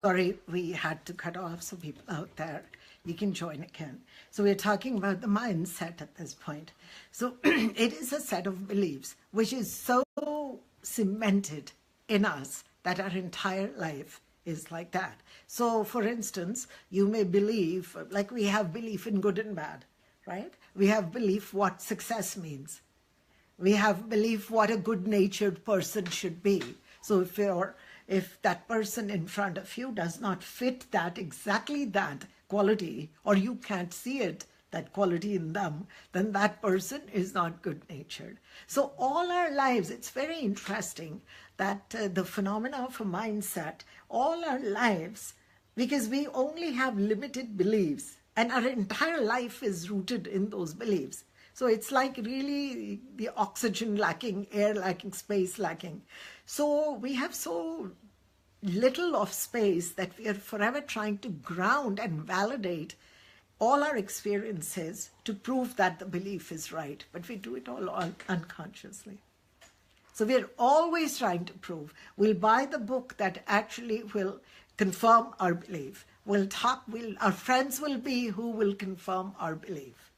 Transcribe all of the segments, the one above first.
Sorry, we had to cut off some people out there. You can join again. So we're talking about the mindset at this point. So it is a set of beliefs which is so cemented in us that our entire life is like that. So for instance, you may believe, like we have belief in good and bad, right? We have belief what success means. We have belief what a good-natured person should be. So if that person in front of you does not fit that exactly that quality, or you can't see it, that quality in them, then that person is not good-natured. So all our lives, it's very interesting that the phenomena of a mindset, all our lives, because we only have limited beliefs, and our entire life is rooted in those beliefs. So it's like really the oxygen lacking, air lacking, space lacking. So we have so little of space that we are forever trying to ground and validate all our experiences to prove that the belief is right. But we do it all unconsciously. So we're always trying to prove. We'll buy the book that actually will confirm our belief. Our friends will be who will confirm our belief.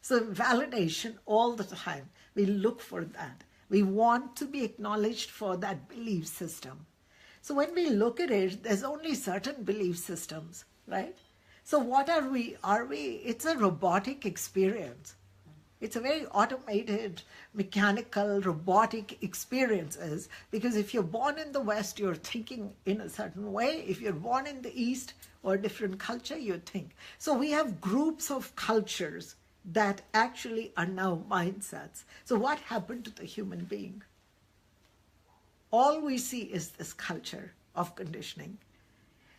So validation all the time. We look for that. We want to be acknowledged for that belief system. So when we look at it, there's only certain belief systems, right? So what are we? It's a robotic experience. It's a very automated, mechanical, robotic experiences, because if you're born in the West, you're thinking in a certain way. If you're born in the East or a different culture, you think. So we have groups of cultures that actually are now mindsets. So what happened to the human being? All we see is this culture of conditioning.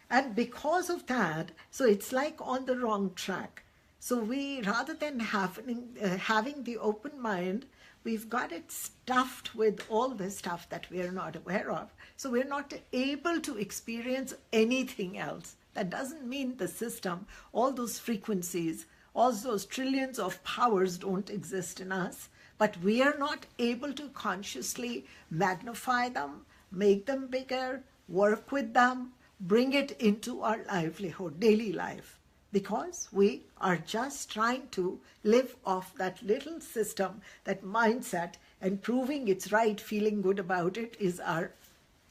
And because of that, so it's like on the wrong track. So we, rather than having the open mind, we've got it stuffed with all this stuff that we are not aware of. So we're not able to experience anything else. That doesn't mean the system, all those frequencies, all those trillions of powers don't exist in us, but we are not able to consciously magnify them, make them bigger, work with them, bring it into our livelihood, daily life, because we are just trying to live off that little system, that mindset, and proving it's right, feeling good about it is our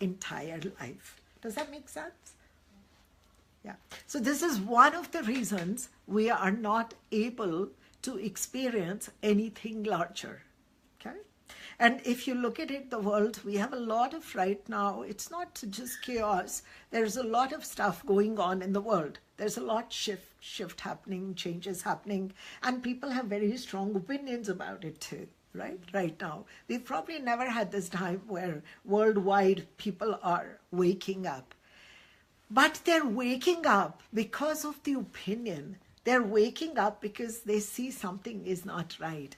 entire life. Does that make sense? Yeah. So this is one of the reasons we are not able to experience anything larger. Okay? And if you look at it, the world, we have a lot of right now, it's not just chaos. There's a lot of stuff going on in the world. There's a lot shift happening, changes happening, and people have very strong opinions about it too, right now. We've probably never had this time where worldwide people are waking up. But they're waking up because of the opinion. They're waking up because they see something is not right?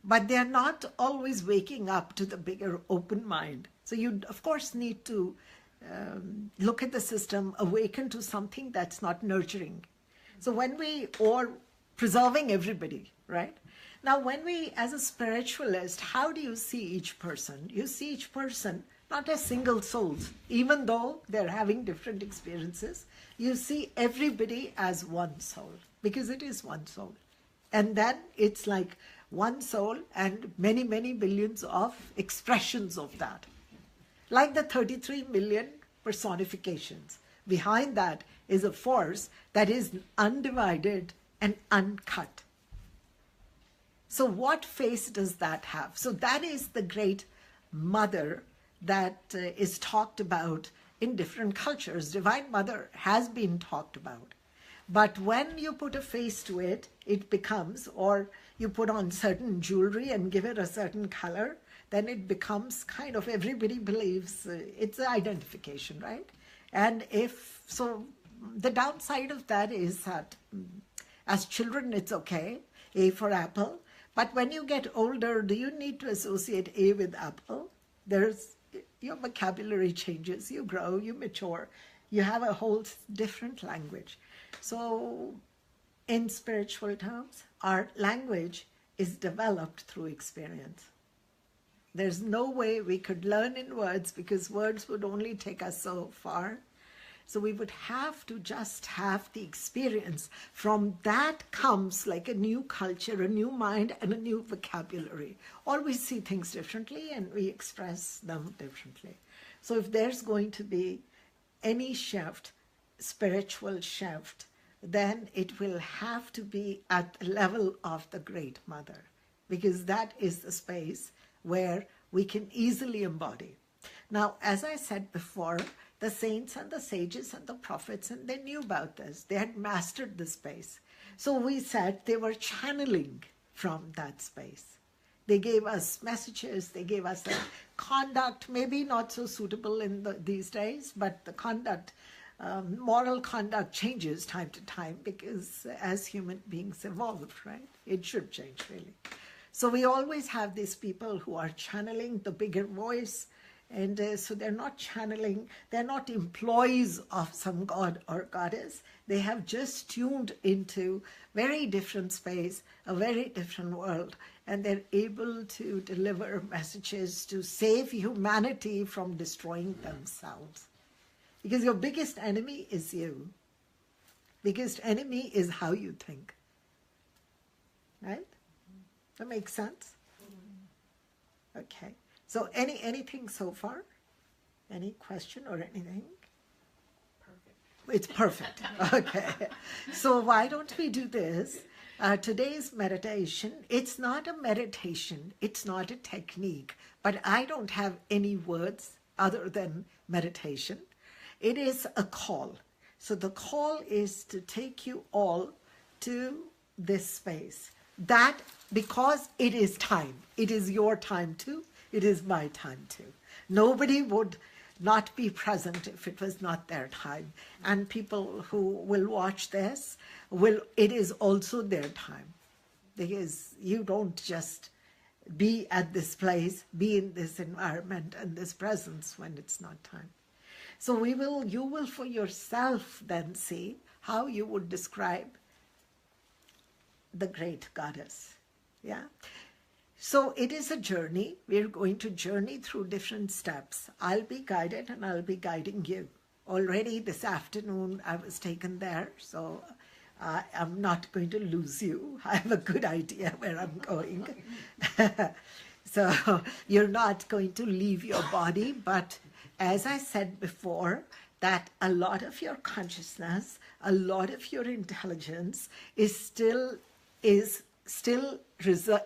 But they're not always waking up to the bigger open mind. So you, of course, need to look at the system, awaken to something that's not nurturing. So or preserving everybody, right? Now, when we, as a spiritualist, how do you see each person? You see each person not as single souls, even though they're having different experiences. You see everybody as one soul, because it is one soul. And then it's like one soul and many, many billions of expressions of that. Like the 33 million personifications. Behind that is a force that is undivided and uncut. So what face does that have? So that is the great mother that is talked about in different cultures. Divine Mother has been talked about. But when you put a face to it, it becomes, or you put on certain jewelry and give it a certain color, then it becomes kind of, everybody believes it's an identification, right? And so the downside of that is that as children, it's okay, A for apple. But when you get older, do you need to associate A with apple? Your vocabulary changes, you grow, you mature, you have a whole different language. So in spiritual terms, our language is developed through experience. There's no way we could learn in words, because words would only take us so far. So we would have to just have the experience. From that comes like a new culture, a new mind, and a new vocabulary. Or we see things differently and we express them differently. So if there's going to be any shift, spiritual shift, then it will have to be at the level of the Great Mother, because that is the space where we can easily embody. Now, as I said before, the saints and the sages and the prophets, and they knew about this. They had mastered the space. So we said they were channeling from that space. They gave us messages, they gave us a conduct, maybe not so suitable in these days, but the conduct, moral conduct changes time to time, because as human beings evolve, right? It should change, really. So we always have these people who are channeling the bigger voice, and so they're not channeling, they're not employees of some god or goddess. They have just tuned into very different space, a very different world, and they're able to deliver messages to save humanity from destroying themselves. Because your biggest enemy is you. Biggest enemy is how you think. Right? That makes sense? Okay. So anything so far? Any question or anything? Perfect. It's perfect. Okay. So why don't we do this? Today's meditation, it's not a meditation, it's not a technique, but I don't have any words other than meditation. It is a call. So the call is to take you all to this space. That, because it is time. It is your time too. It is my time too. Nobody would not be present if it was not their time. And people who will watch this, it is also their time. Because you don't just be at this place, be in this environment and this presence when it's not time. So you will for yourself then see how you would describe the great goddess. Yeah. So it is a journey. We're going to journey through different steps. I'll be guided and I'll be guiding you. Already this afternoon I was taken there, so I'm not going to lose you. I have a good idea where I'm going. So you're not going to leave your body, but as I said before, that a lot of your consciousness, a lot of your intelligence is still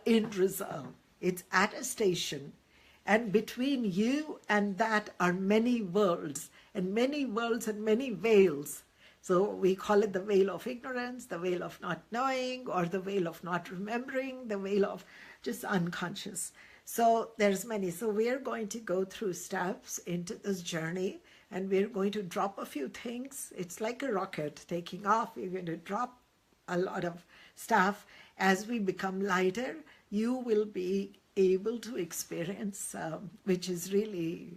in reserve. It's at a station, and between you and that are many worlds and many veils. So we call it the veil of ignorance, the veil of not knowing, or the veil of not remembering, the veil of just unconscious. So there's many. So we're going to go through steps into this journey, and we're going to drop a few things. It's like a rocket taking off. You're going to drop a lot of stuff. As we become lighter, you will be able to experience, which is really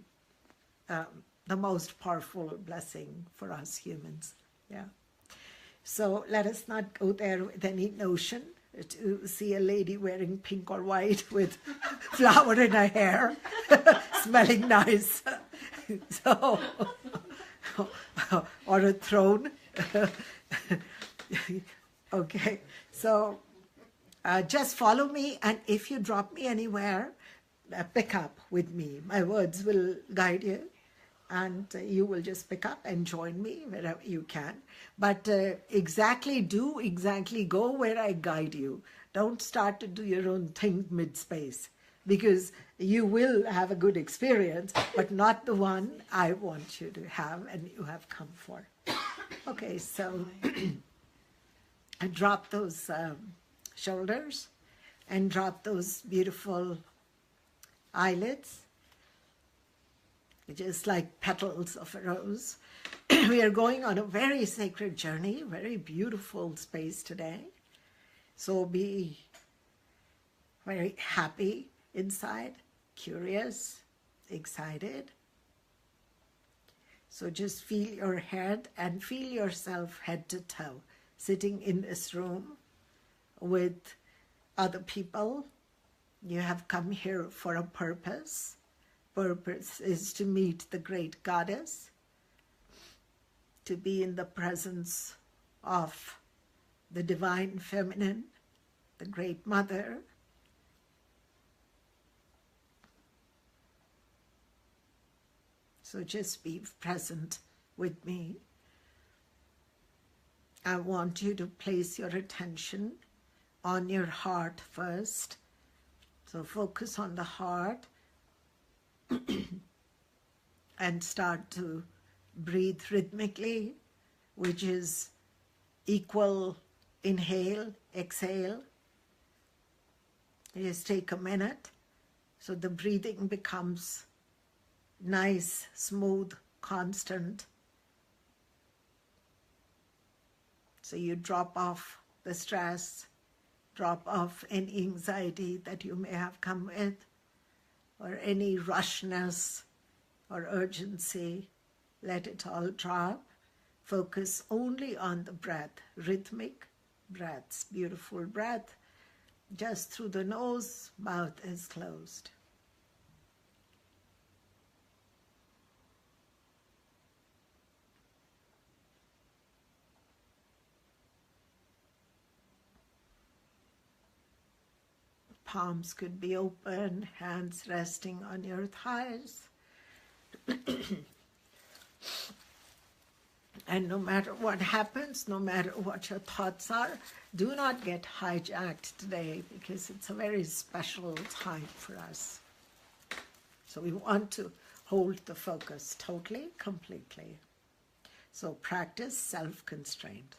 the most powerful blessing for us humans. Yeah. So let us not go there with any notion to see a lady wearing pink or white with flower in her hair, smelling nice. So, or a throne. Okay. So just follow me, and if you drop me anywhere, pick up with me. My words will guide you, and you will just pick up and join me wherever you can. But go where I guide you. Don't start to do your own thing mid-space, because you will have a good experience, but not the one I want you to have and you have come for. Okay, so and drop those shoulders and drop those beautiful eyelids, just like petals of a rose. We are going on a very sacred journey, very beautiful space today. So be very happy inside, curious, excited. So just feel your head and feel yourself head to toe, sitting in this room with other people. You have come here for a purpose. Purpose is to meet the great goddess. to be in the presence of the divine feminine, the Great Mother. So just be present with me. I want you to place your attention on your heart first. So focus on the heart and start to breathe rhythmically, which is equal inhale, exhale. Just take a minute so the breathing becomes nice, smooth, constant. So you drop off the stress, drop off any anxiety that you may have come with, or any rushness or urgency. Let it all drop. Focus only on the breath, rhythmic breaths, beautiful breath, just through the nose, mouth is closed. Palms could be open, hands resting on your thighs. And no matter what happens, no matter what your thoughts are, do not get hijacked today, because it's a very special time for us. So we want to hold the focus totally, completely. So practice self-constraint.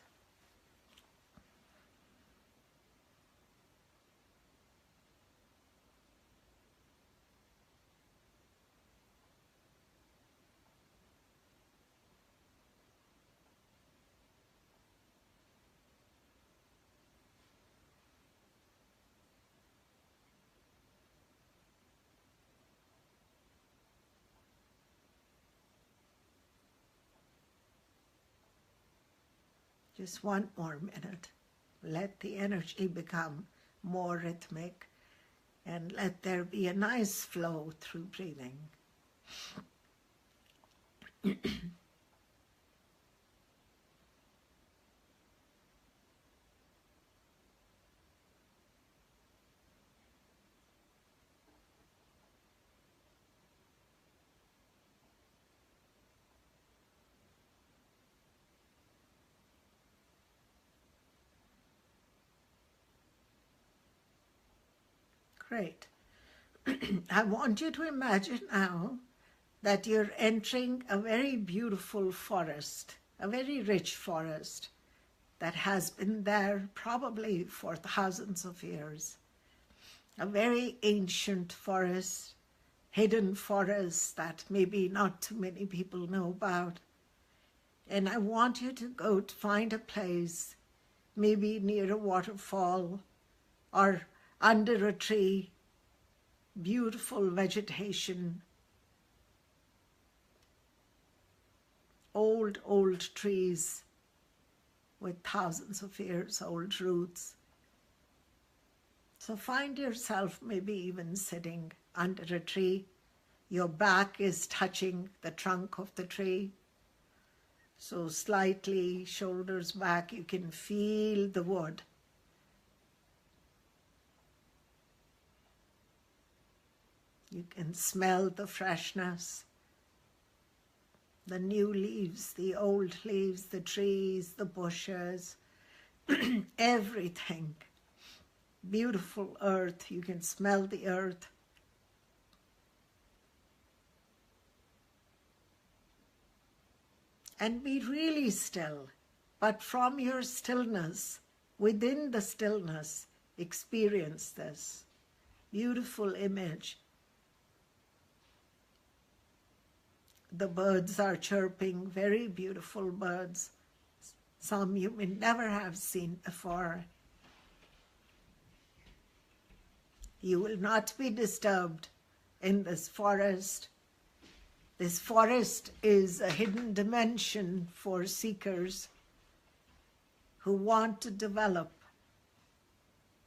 Just one more minute. Let the energy become more rhythmic, and let there be a nice flow through breathing. Great. I want you to imagine now that you're entering a very beautiful forest, a very rich forest that has been there probably for thousands of years. A very ancient forest, hidden forest that maybe not too many people know about. And I want you to go to find a place, maybe near a waterfall or under a tree, beautiful vegetation, old trees with thousands of years old roots. So find yourself maybe even sitting under a tree. Your back is touching the trunk of the tree. So slightly shoulders back, you can feel the wood. You can smell the freshness, the new leaves, the old leaves, the trees, the bushes, everything. Beautiful earth, you can smell the earth. And be really still, but from your stillness, within the stillness, experience this beautiful image. The birds are chirping, very beautiful birds. Some you may never have seen before. You will not be disturbed in this forest. This forest is a hidden dimension for seekers who want to develop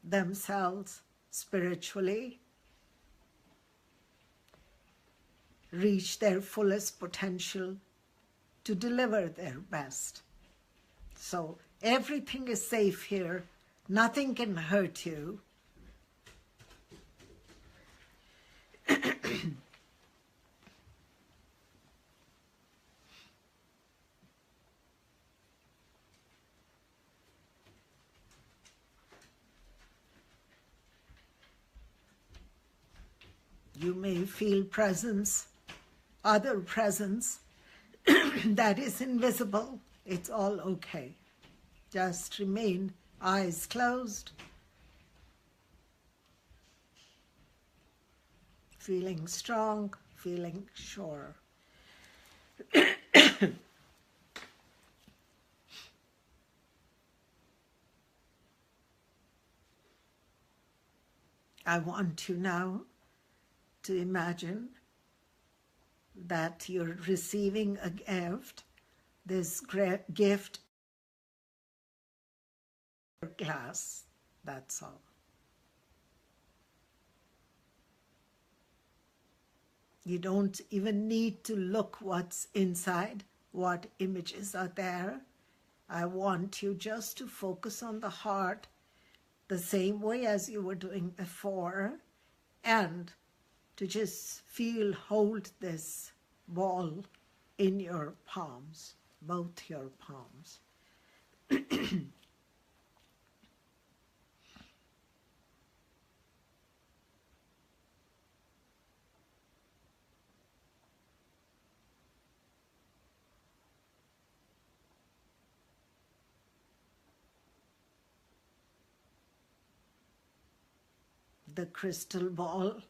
themselves spiritually, reach their fullest potential, to deliver their best. So everything is safe here. Nothing can hurt you. You may feel presence, other presence that is invisible. It's all okay. Just remain eyes closed, feeling strong, feeling sure. I want you now to imagine that you're receiving a gift, this gift glass, that's all. You don't even need to look what's inside, what images are there. I want you just to focus on the heart the same way as you were doing before, and to just hold this ball in your palms, both your palms. The crystal ball,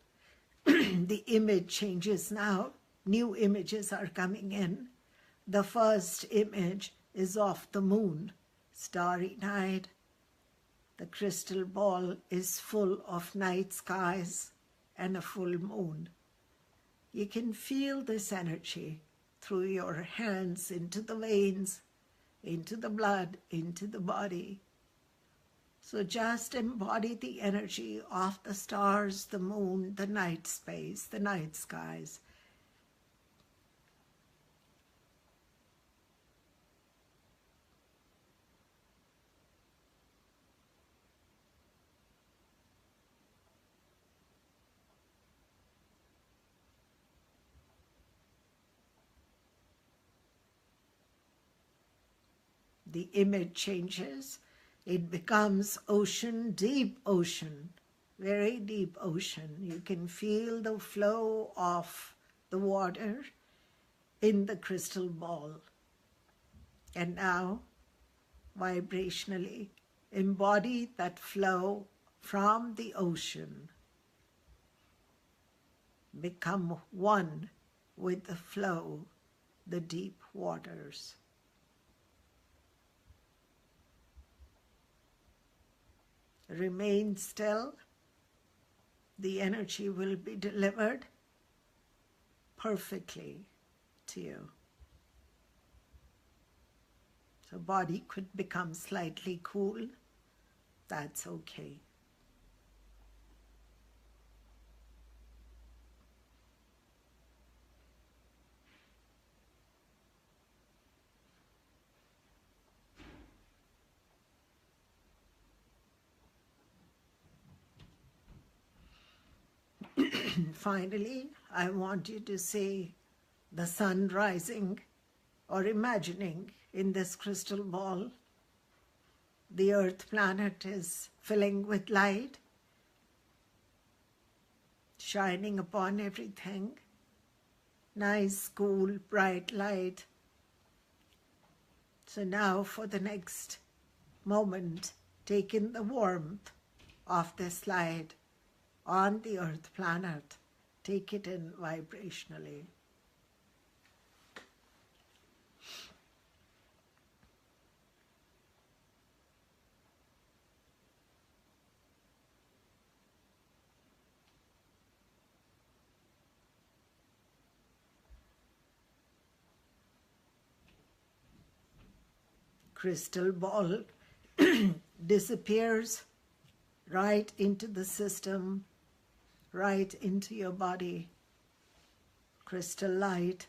the image changes now. New images are coming in. The first image is of the moon, starry night. The crystal ball is full of night skies and a full moon. You can feel this energy through your hands into the veins, into the blood, into the body. So just embody the energy of the stars, the moon, the night space, the night skies. The image changes. It becomes ocean, deep ocean, very deep ocean. You can feel the flow of the water in the crystal ball. And now, vibrationally, embody that flow from the ocean. Become one with the flow, the deep waters. Remain still. The energy will be delivered perfectly to you. So body could become slightly cool. That's okay. Finally, I want you to see the sun rising, or imagining in this crystal ball. The Earth planet is filling with light, shining upon everything. Nice, cool, bright light. So now for the next moment, take in the warmth of this light on the Earth planet. Take it in vibrationally. Crystal ball disappears right into the system, right into your body. Crystal light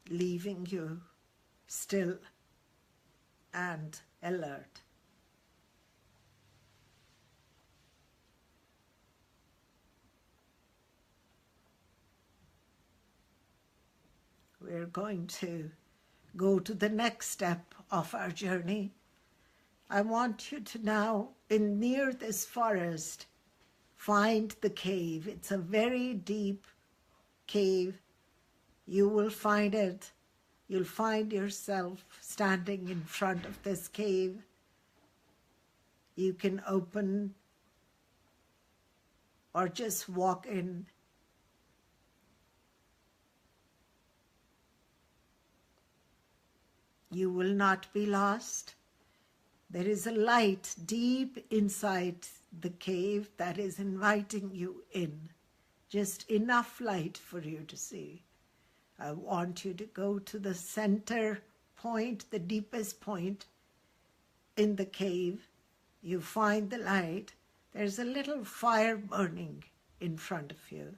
leaving you still and alert. We're going to go to the next step of our journey. I want you to now, near this forest, find the cave. It's a very deep cave. You will find it. You'll find yourself standing in front of this cave. You can open or just walk in. You will not be lost. There is a light deep inside the cave that is inviting you in. Just enough light for you to see. I want you to go to the center point, the deepest point in the cave. You find the light. There's a little fire burning in front of you.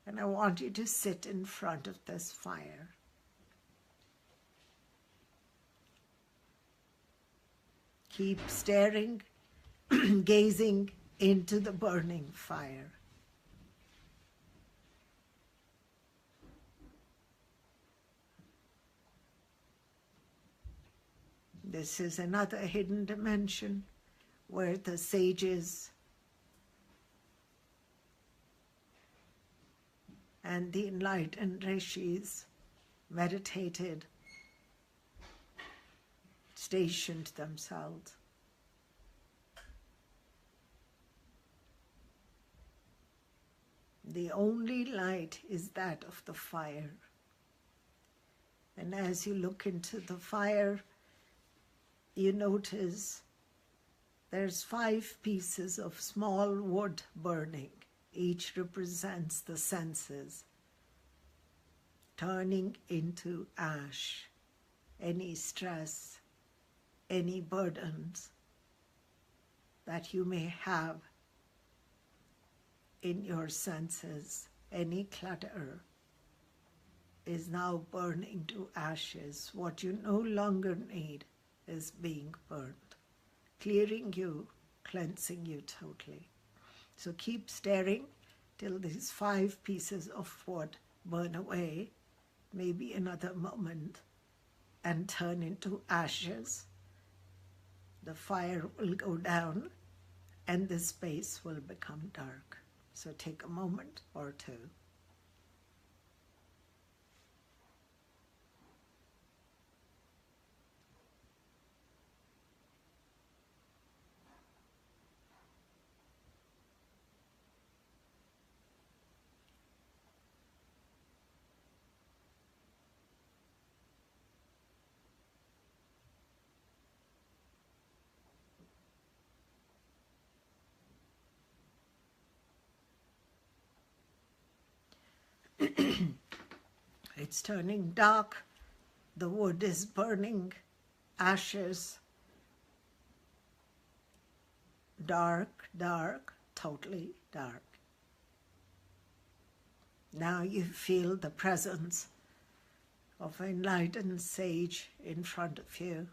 And I want you to sit in front of this fire. Keep staring, gazing into the burning fire. This is another hidden dimension where the sages and the enlightened rishis meditated, stationed themselves. The only light is that of the fire. And as you look into the fire, you notice there's 5 pieces of small wood burning. Each represents the senses, turning into ash. Any stress, any burdens that you may have in your senses, any clutter is now burning to ashes. What you no longer need is being burned, clearing you, cleansing you totally. So keep staring till these 5 pieces of wood burn away, maybe another moment, and turn into ashes. The fire will go down and the space will become dark. So take a moment or two. It's turning dark. The wood is burning, ashes. Dark, dark, totally dark. Now you feel the presence of an enlightened sage in front of you.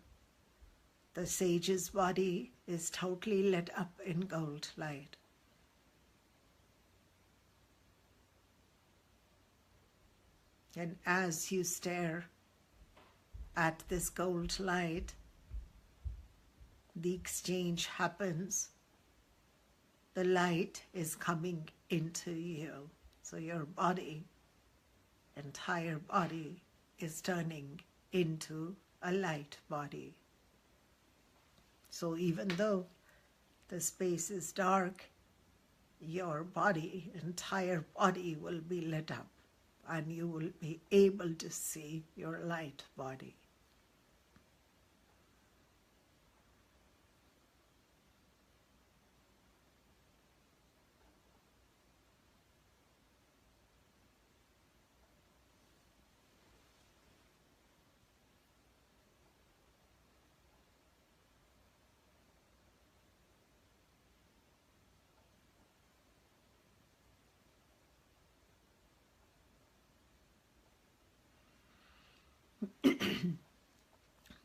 The sage's body is totally lit up in gold light. And as you stare at this gold light, the exchange happens. The light is coming into you. So your body, entire body, is turning into a light body. So even though the space is dark, your body, entire body will be lit up, and you will be able to see your light body.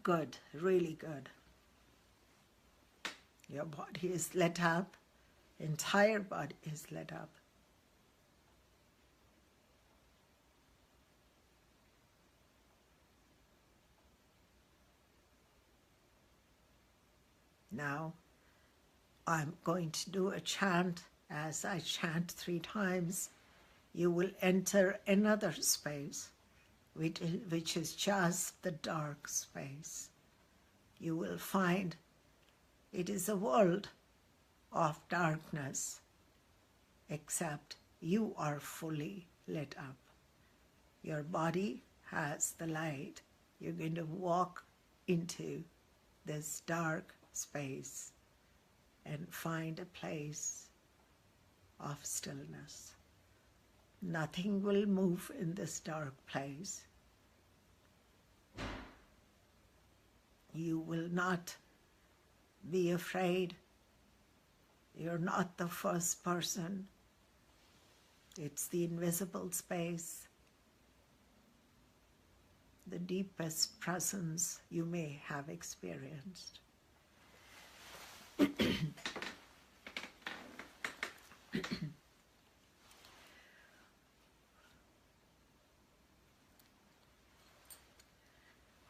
Good, really good. Your body is lit up. Entire body is lit up. Now, I'm going to do a chant. As I chant 3 times, you will enter another space, which is just the dark space. You will find it is a world of darkness, except you are fully lit up. Your body has the light. You're going to walk into this dark space and find a place of stillness. Nothing will move in this dark place. You will not be afraid. You're not the first person. It's the invisible space, the deepest presence you may have experienced.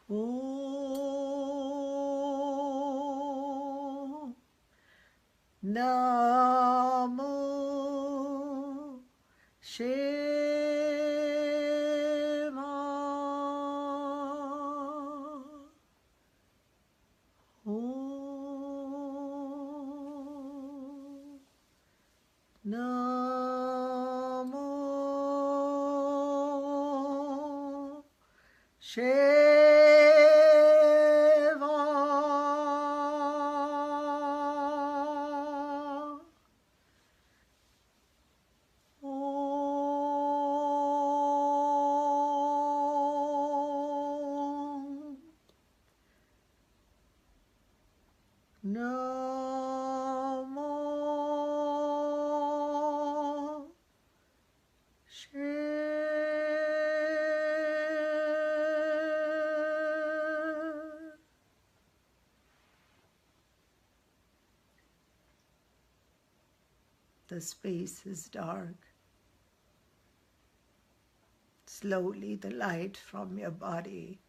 Om Namo Shivaya. Om Namo Shivaya. Om Namo Shivaya. The space is dark. Slowly the light from your body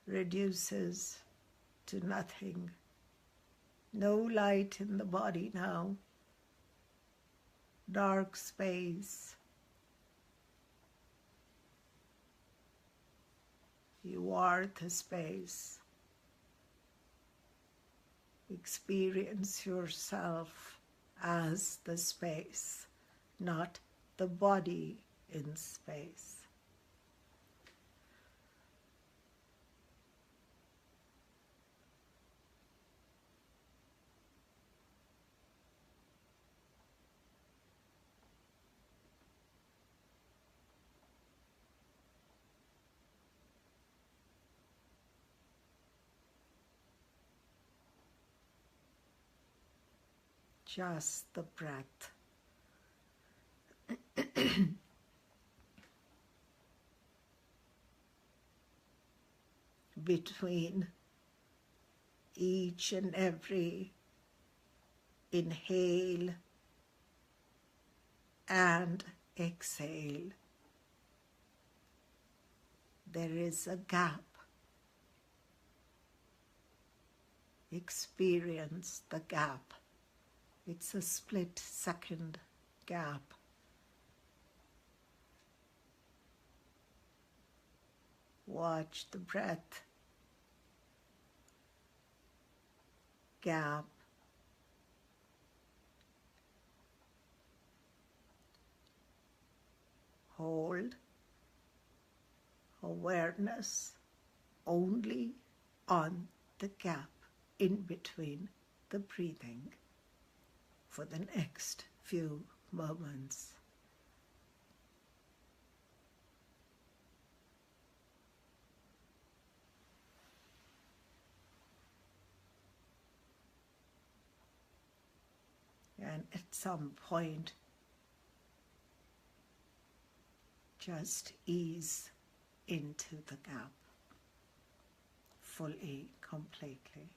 reduces to nothing. No light in the body now. Dark space. You are the space. Experience yourself as the space, not the body in space. Just the breath. Between each and every inhale and exhale, there is a gap. Experience the gap. It's a split-second gap. Watch the breath gap. Hold awareness only on the gap in between the breathing for the next few moments. And at some point, just ease into the gap. fully, completely.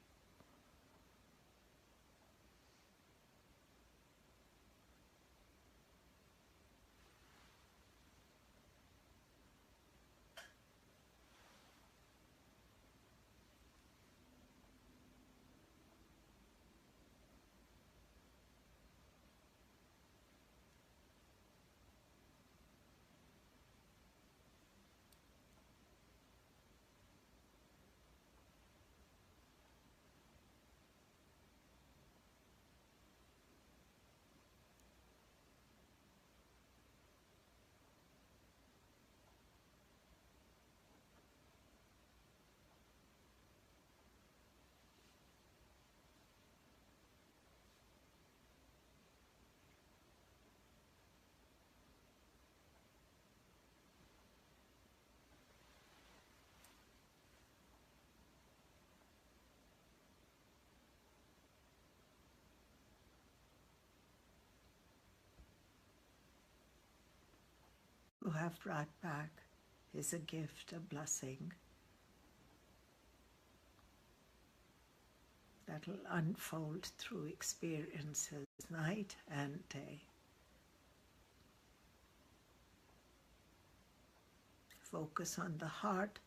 Who have brought back is a gift, a blessing that will unfold through experiences night and day. Focus on the heart.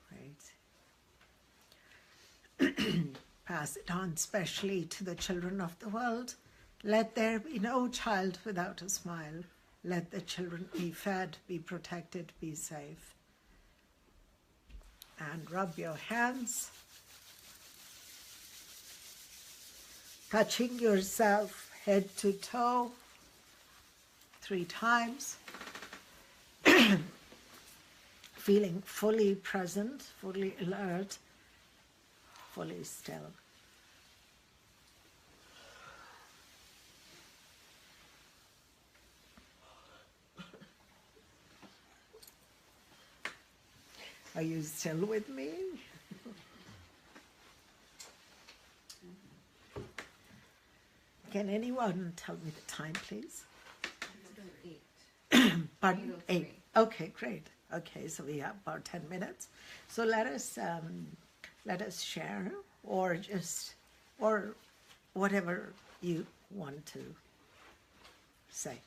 Great. Pass it on specially to the children of the world. Let there be no child without a smile. Let the children be fed, be protected, be safe. And rub your hands, touching yourself head to toe 3 times, feeling fully present, fully alert, fully still. Are you still with me? Can anyone tell me the time, please? It's about 8. Pardon? 8:03. 8. Okay, great. Okay, so we have about 10 minutes. So let us share, or whatever you want to say.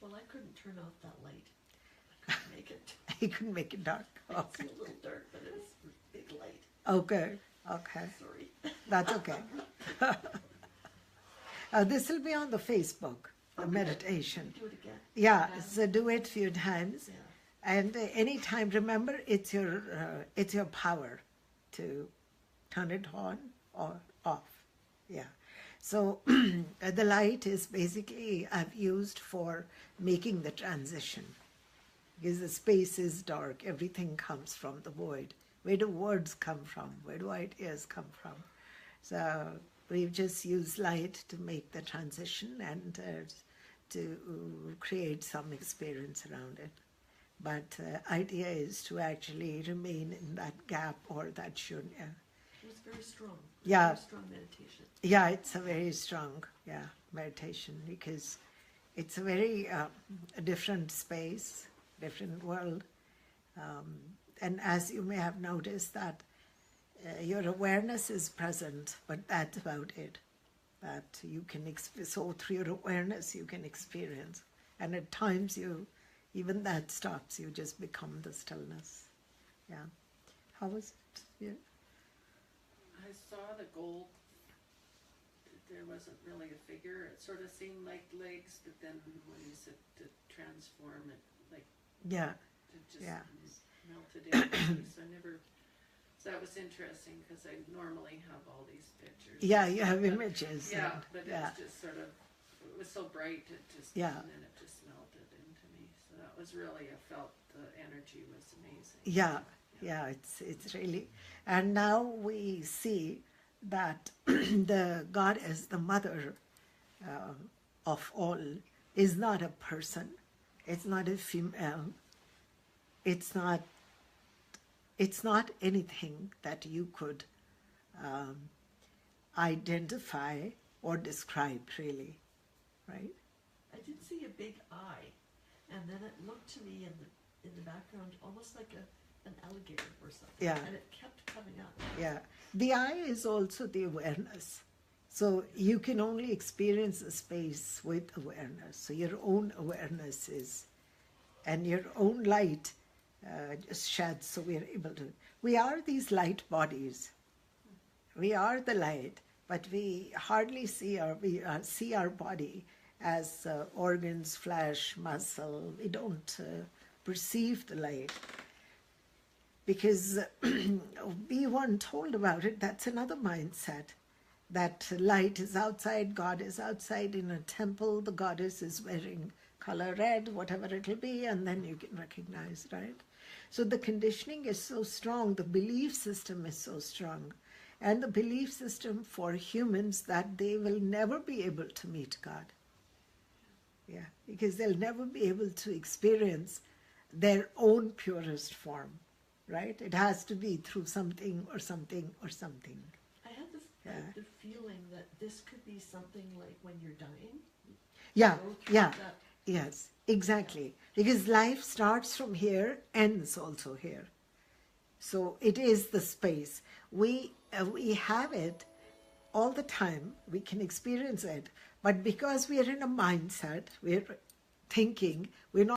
Well, I couldn't turn off that light. I couldn't make it. You can make it dark. Okay. It's a little dark, but it's a big light. Okay. Okay. Sorry. That's okay. This will be on the Facebook, the meditation. Do it again. Yeah, so do it a few times. Yeah. And anytime, remember, it's your power to turn it on or off. Yeah. So the light is basically I've used for making the transition. Because the space is dark, everything comes from the void. Where do words come from? Where do ideas come from? So we've just used light to make the transition and to create some experience around it. But idea is to actually remain in that gap or that shunya. It was very strong. Yeah. Very strong meditation. Yeah, it's a very strong meditation because it's a very a different space, different world. And as you may have noticed that your awareness is present, but that's about it. That you can, so through your awareness you can experience. And at times even that stops, you just become the stillness. Yeah. How was it? Yeah. I saw the gold. There wasn't really a figure. It sort of seemed like legs, but then when you said to transform it, like Yeah. it just Yeah. melted into. So I never. So that was interesting because I normally have all these pictures. Yeah, you have but- images. Yeah, and- but yeah. it's just sort of. It was so bright. It just. Yeah. And then it just melted into me. So that was really. I felt the energy was amazing. Yeah, yeah, it's really, and now we see that the goddess, the mother of all, is not a person. It's not a female. It's not anything that you could identify or describe, really, right? I did see a big eye, and then it looked to me in the background almost like an alligator or something. Yeah. And it kept coming up. Yeah. The I is also the awareness. So you can only experience the space with awareness. So your own awareness is, and your own light just sheds, so we are able to. We are these light bodies. We are the light, but we hardly see see our body as organs, flesh, muscle. We don't perceive the light because we weren't told about it. That's another mindset. That light is outside, God is outside. In a temple, the goddess is wearing color red, whatever it'll be, and then you can recognize, right? So the conditioning is so strong, the belief system is so strong, and the belief system for humans that they will never be able to meet God. Yeah, because they'll never be able to experience their own purest form, right? It has to be through something or something or something. I had the feeling that this could be something like when you're dying. Yeah, Go through yeah, that. yes, exactly. Because life starts from here, ends also here. So it is the space. We have it all the time. We can experience it. But because we are in a mindset, we're thinking, we're not